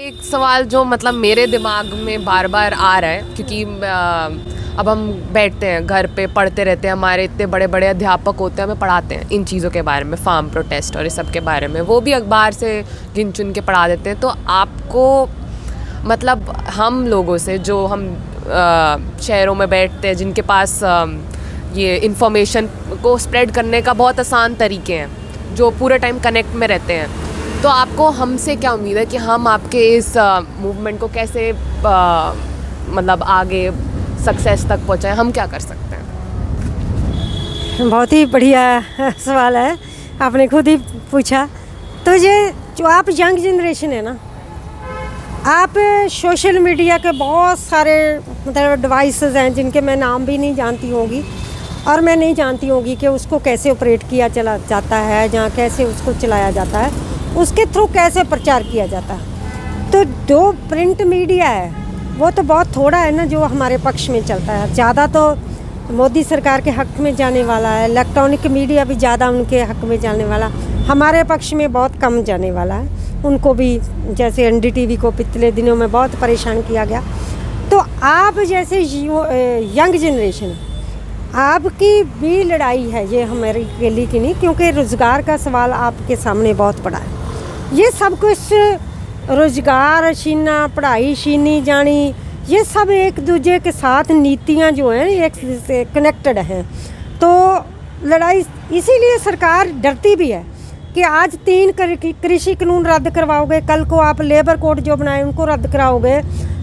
एक सवाल जो मतलब मेरे दिमाग में बार बार आ रहा है, क्योंकि अब हम बैठते हैं घर पे पढ़ते रहते हैं, हमारे इतने बड़े बड़े अध्यापक होते हैं, हमें पढ़ाते हैं इन चीज़ों के बारे में, फार्म प्रोटेस्ट और इस सब के बारे में, वो भी अखबार से गिन चुन के पढ़ा देते हैं। तो आपको मतलब हम लोगों से जो हम शहरों में बैठते हैं, जिनके पास ये इन्फॉर्मेशन को स्प्रेड करने का बहुत आसान तरीके हैं, जो पूरे टाइम कनेक्ट में रहते हैं, तो आपको हमसे क्या उम्मीद है कि हम आपके इस मूवमेंट को कैसे मतलब आगे सक्सेस तक पहुंचाएं? हम क्या कर सकते हैं? बहुत ही बढ़िया सवाल है, आपने खुद ही पूछा। तो ये जो आप यंग जनरेशन है ना, आप सोशल मीडिया के बहुत सारे मतलब डिवाइसेस हैं जिनके मैं नाम भी नहीं जानती होंगी, और मैं नहीं जानती होंगी कि उसको कैसे ऑपरेट किया चला जाता है, जहाँ कैसे उसको चलाया जाता है, उसके थ्रू कैसे प्रचार किया जाता है। तो जो प्रिंट मीडिया है वो तो बहुत थोड़ा है ना जो हमारे पक्ष में चलता है, ज़्यादा तो मोदी सरकार के हक़ में जाने वाला है। इलेक्ट्रॉनिक मीडिया भी ज़्यादा उनके हक़ में जाने वाला, हमारे पक्ष में बहुत कम जाने वाला है। उनको भी जैसे एनडीटीवी को पिछले दिनों में बहुत परेशान किया गया। तो आप जैसे यंग जनरेशन, आपकी भी लड़ाई है ये हमारे के लिए की नहीं, क्योंकि रोज़गार का सवाल आपके सामने बहुत बड़ा है। ये सब कुछ रोज़गार छीनना, पढ़ाई छीनी जानी, ये सब एक दूसरे के साथ नीतियाँ जो हैं एक से कनेक्टेड हैं। तो लड़ाई इसीलिए सरकार डरती भी है कि आज 3 कृषि कानून रद्द करवाओगे, कल को आप लेबर कोड जो बनाए उनको रद्द कराओगे,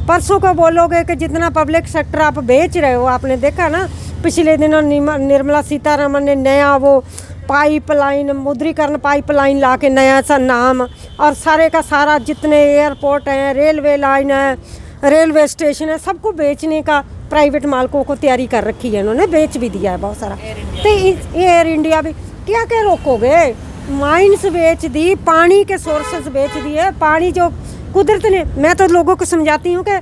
परसों को बोलोगे कि जितना पब्लिक सेक्टर आप बेच रहे हो। आपने देखा ना पिछले दिनों निर्मला सीतारमण ने नया वो पाइपलाइन, मुद्रीकरण पाइपलाइन ला के नया सा नाम, और सारे का सारा जितने एयरपोर्ट हैं, रेलवे लाइन है, रेलवे स्टेशन है, सबको बेचने का प्राइवेट मालिकों को तैयारी कर रखी है। उन्होंने बेच भी दिया है बहुत सारा। तो एयर इंडिया भी क्या क्या रोकोगे? माइंस बेच दी, पानी के सोर्सेज बेच दिए, पानी जो कुदरत ने, मैं तो लोगों को समझाती हूँ कि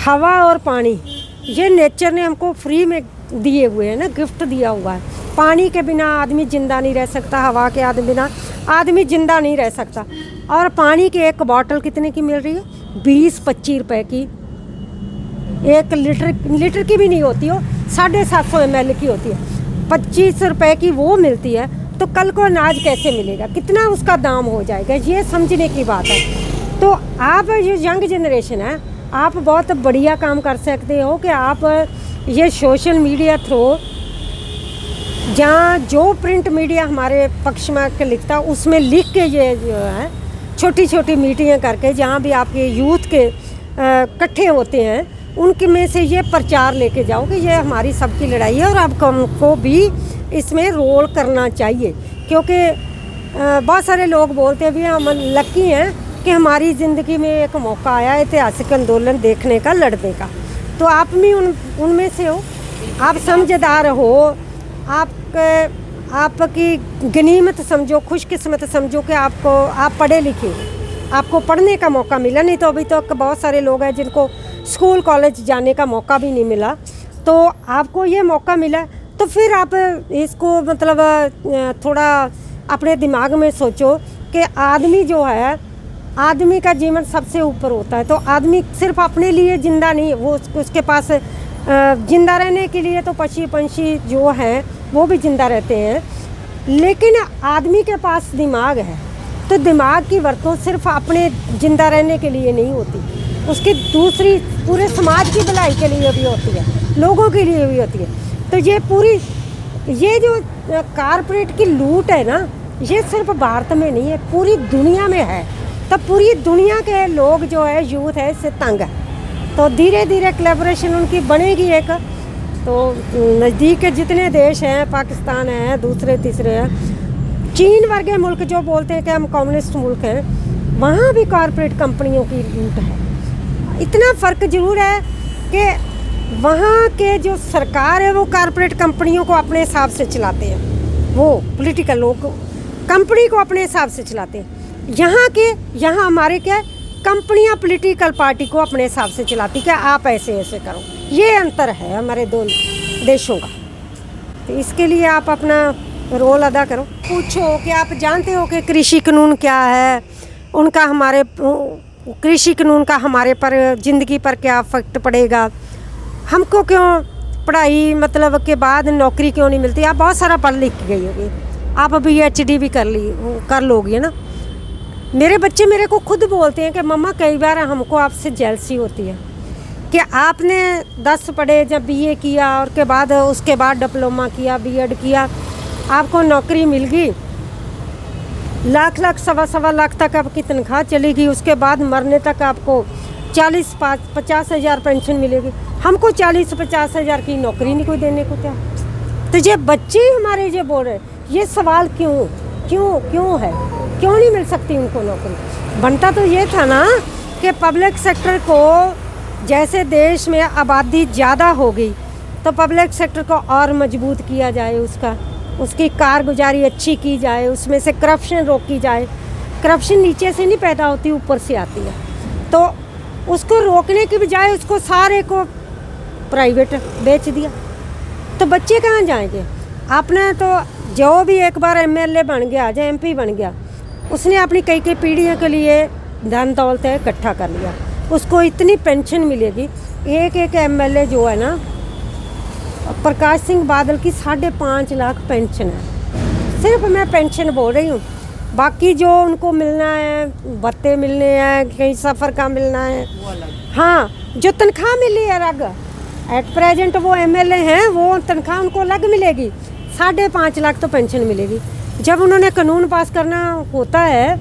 हवा और पानी ये नेचर ने हमको फ्री में दिए हुए हैं ना, गिफ्ट दिया हुआ है। पानी के बिना आदमी ज़िंदा नहीं रह सकता, हवा के बिना आदमी ज़िंदा नहीं रह सकता। और पानी की एक बॉटल कितने की मिल रही है? 20-25 रुपए की। 1 लीटर की भी नहीं होती हो, 750 ml की होती है। 25 रुपए की वो मिलती है, तो कल को अनाज कैसे मिलेगा, कितना उसका दाम हो जाएगा, ये समझने की बात है। तो आप जो यंग जनरेशन है, आप बहुत बढ़िया काम कर सकते हो कि आप ये सोशल मीडिया थ्रू, जहाँ जो प्रिंट मीडिया हमारे पक्ष में के लिखता है उसमें लिख के ये जो है छोटी छोटी मीटिंगें करके, जहाँ भी आपके यूथ के इकट्ठे होते हैं, उनके में से ये प्रचार लेके जाओ कि ये हमारी सबकी लड़ाई है और आपको हमको भी इसमें रोल करना चाहिए। क्योंकि बहुत सारे लोग बोलते हैं भी हम लकी हैं कि हमारी ज़िंदगी में एक मौका आया ऐतिहासिक आंदोलन देखने का, लड़ने का। तो आप भी उनमें से हो, आप समझदार हो, आपकी गनीमत समझो, खुशकिस्मत समझो कि आप पढ़े लिखे, आपको पढ़ने का मौका मिला। नहीं तो अभी तक तो बहुत सारे लोग हैं जिनको स्कूल कॉलेज जाने का मौका भी नहीं मिला, तो आपको ये मौका मिला। तो फिर आप इसको मतलब थोड़ा अपने दिमाग में सोचो कि आदमी जो है, आदमी का जीवन सबसे ऊपर होता है। तो आदमी सिर्फ अपने लिए ज़िंदा नहीं, वो उसके पास ज़िंदा रहने के लिए तो पक्षी पंछी जो हैं वो भी ज़िंदा रहते हैं, लेकिन आदमी के पास दिमाग है। तो दिमाग की वरतों सिर्फ अपने ज़िंदा रहने के लिए नहीं होती, उसकी दूसरी पूरे समाज की भलाई के लिए भी होती है, लोगों के लिए भी होती है। तो ये जो कारपोरेट की लूट है ना, ये सिर्फ भारत में नहीं है, पूरी दुनिया में है। तो पूरी दुनिया के लोग जो है, यूथ है, इससे तंग है। तो धीरे धीरे कोलैबोरेशन उनकी बनेगी एक। तो नज़दीक के जितने देश हैं, पाकिस्तान है, दूसरे तीसरे हैं, चीन वर्गे मुल्क जो बोलते हैं कि हम कम्युनिस्ट मुल्क हैं, वहाँ भी कॉरपोरेट कंपनियों की लूट है। इतना फ़र्क ज़रूर है कि वहाँ के जो सरकार है वो कॉरपोरेट कंपनियों को अपने हिसाब से चलाते हैं, वो पॉलिटिकल लोग कंपनी को अपने हिसाब से चलाते हैं। यहाँ हमारे क्या है, कंपनियां पॉलिटिकल पार्टी को अपने हिसाब से चलाती, क्या आप ऐसे ऐसे करो। ये अंतर है हमारे दो देशों का। तो इसके लिए आप अपना रोल अदा करो। पूछो कि आप जानते हो कि कृषि कानून क्या है, उनका हमारे कृषि कानून का हमारे पर ज़िंदगी पर क्या इफेक्ट पड़ेगा, हमको क्यों पढ़ाई मतलब के बाद नौकरी क्यों नहीं मिलती। आप बहुत सारा पढ़ लिख गई होगी, आप अभी PhD भी कर लोगी ना। मेरे बच्चे मेरे को खुद बोलते हैं कि मम्मा कई बार हमको आपसे जेलसी होती है कि आपने 10 पढ़े, जब BA किया और उसके बाद डिप्लोमा किया, B.Ed किया, आपको नौकरी मिल गई, लाख सवा लाख तक आपकी तनख्वाह चलेगी, उसके बाद मरने तक आपको 40-50 हज़ार पेंशन मिलेगी, हमको 40-50 हज़ार की नौकरी नहीं कोई देने को क्या। तो ये बच्चे हमारे ये बोल रहे, ये सवाल क्यों है, क्यों नहीं मिल सकती उनको नौकरी। बनता तो ये था ना कि पब्लिक सेक्टर को, जैसे देश में आबादी ज़्यादा हो गई तो पब्लिक सेक्टर को और मजबूत किया जाए, उसकी कारगुजारी अच्छी की जाए, उसमें से करप्शन रोकी जाए। करप्शन नीचे से नहीं पैदा होती, ऊपर से आती है। तो उसको रोकने की बजाय उसको सारे को प्राइवेट बेच दिया, तो बच्चे कहाँ जाएंगे। आपने तो जो भी एक बार MLA बन गया, जो MP बन गया, उसने अपनी कई पीढ़ियों के लिए धन दौलत इकट्ठा कर लिया, उसको इतनी पेंशन मिलेगी। एक MLA जो है ना, प्रकाश सिंह बादल की 5.5 लाख पेंशन है। सिर्फ मैं पेंशन बोल रही हूँ, बाकी जो उनको मिलना है, भत्ते मिलने हैं, कहीं सफ़र का मिलना है, हाँ, जो तनख्वाह मिली है अलग, एट प्रेजेंट वो MLA हैं, वो तनख्वाह उनको अलग मिलेगी। 5.5 लाख तो पेंशन मिलेगी। जब उन्होंने कानून पास करना होता है,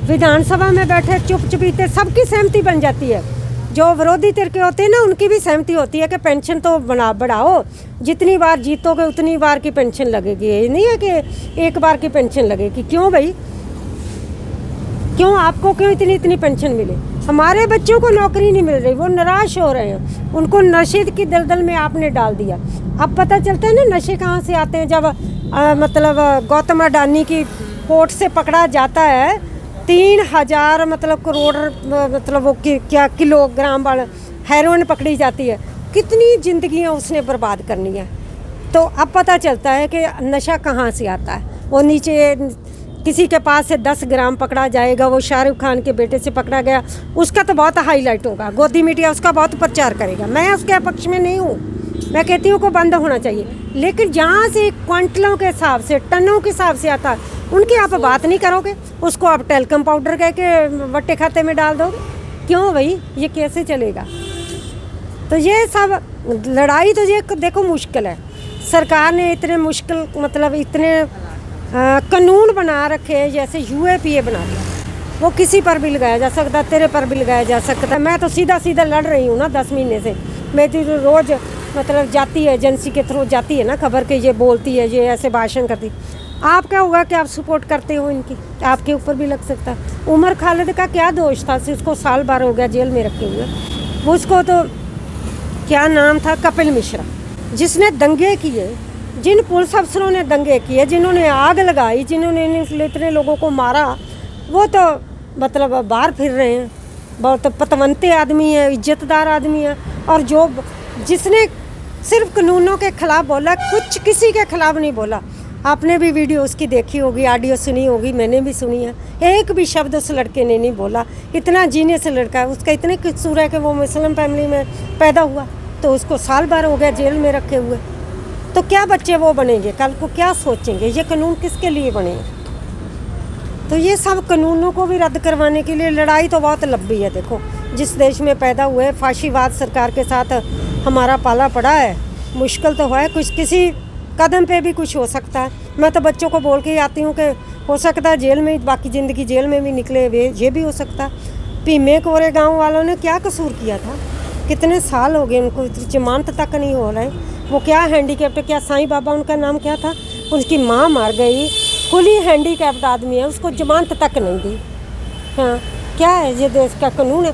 विधानसभा में बैठे चुपचुपीते सबकी सहमति बन जाती है। जो विरोधी धिर के होते हैं ना, उनकी भी सहमति होती है कि पेंशन तो बढ़ाओ, जितनी बार जीतोगे उतनी बार की पेंशन लगेगी। ये नहीं है कि एक बार की पेंशन लगेगी। क्यों भाई, क्यों आपको क्यों इतनी पेंशन मिले। हमारे बच्चों को नौकरी नहीं मिल रही, वो निराश हो रहे हैं, उनको नशे की दलदल में आपने डाल दिया। अब पता चलता है ना नशे कहाँ से आते हैं। जब मतलब गौतम अडानी की कोर्ट से पकड़ा जाता है, 3000 मतलब करोड़ मतलब वो क्या किलोग्राम वाला हेरोइन पकड़ी जाती है, कितनी ज़िंदगियाँ उसने बर्बाद करनी है। तो अब पता चलता है कि नशा कहाँ से आता है। वो नीचे किसी के पास से 10 ग्राम पकड़ा जाएगा, वो शाहरुख खान के बेटे से पकड़ा गया, उसका तो बहुत हाईलाइट होगा, गोदी मीडिया उसका बहुत प्रचार करेगा। मैं उसके पक्ष में नहीं हूँ, मैं कहती हूँ को बंद होना चाहिए। लेकिन जहाँ से क्विंटलों के हिसाब से, टनों के हिसाब से आता है, उनकी आप बात नहीं करोगे, उसको आप टेलकम पाउडर कह के वट्टे खाते में डाल दोगे। क्यों भाई, ये कैसे चलेगा। तो ये सब लड़ाई तो ये देखो मुश्किल है। सरकार ने इतने मुश्किल मतलब इतने कानून बना रखे हैं, जैसे UAPA बना दिया, वो किसी पर भी लगाया जा सकता, तेरे पर भी लगाया जा सकता। मैं तो सीधा लड़ रही हूँ ना 10 महीने से। मेरी तो रोज़ मतलब जाती है, एजेंसी के थ्रू जाती है ना खबर के, ये बोलती है, ये ऐसे भाषण करती। आप क्या होगा कि आप सपोर्ट करते हो इनकी, आपके ऊपर भी लग सकता है। उमर खालिद का क्या दोष था, उसको साल भर हो गया जेल में रखे हुए। उसको तो क्या नाम था, कपिल मिश्रा, जिसने दंगे किए, जिन पुलिस अफसरों ने दंगे किए, जिन्होंने आग लगाई, जिन्होंने इतने लोगों को मारा, वो तो मतलब बाहर फिर रहे हैं। बहुत पतवंते आदमी है, इज्जतदार आदमी है। और जो जिसने सिर्फ कानूनों के खिलाफ बोला, कुछ किसी के खिलाफ नहीं बोला। आपने भी वीडियो उसकी देखी होगी, ऑडियो सुनी होगी, मैंने भी सुनी है। एक भी शब्द उस लड़के ने नहीं बोला। इतना जीने से लड़का है, उसका इतने कसूर है कि वो मुस्लिम फैमिली में पैदा हुआ, तो उसको साल भर हो गया जेल में रखे हुए। तो क्या बच्चे वो बनेंगे, कल को क्या सोचेंगे, ये कानून किसके लिए बने। तो ये सब कानूनों को भी रद्द करवाने के लिए लड़ाई तो बहुत लंबी है। देखो जिस देश में पैदा हुए, फाशीवाद सरकार के साथ हमारा पाला पड़ा है, मुश्किल तो है, कुछ किसी कदम पे भी कुछ हो सकता है। मैं तो बच्चों को बोल के ही आती हूँ कि हो सकता है जेल में बाकी ज़िंदगी जेल में भी निकले हुए, ये भी हो सकता है। भीमे कोरे गांव वालों ने क्या कसूर किया था, कितने साल हो गए उनको, जमानत तक नहीं हो रहा है। वो क्या हैंडीकैप्ट, क्या साईं बाबा उनका नाम क्या था, उनकी माँ मर गई, खुली हैंडीकैप्ट आदमी है, उसको जमानत तक नहीं दी। हाँ, क्या है ये देश का कानून है।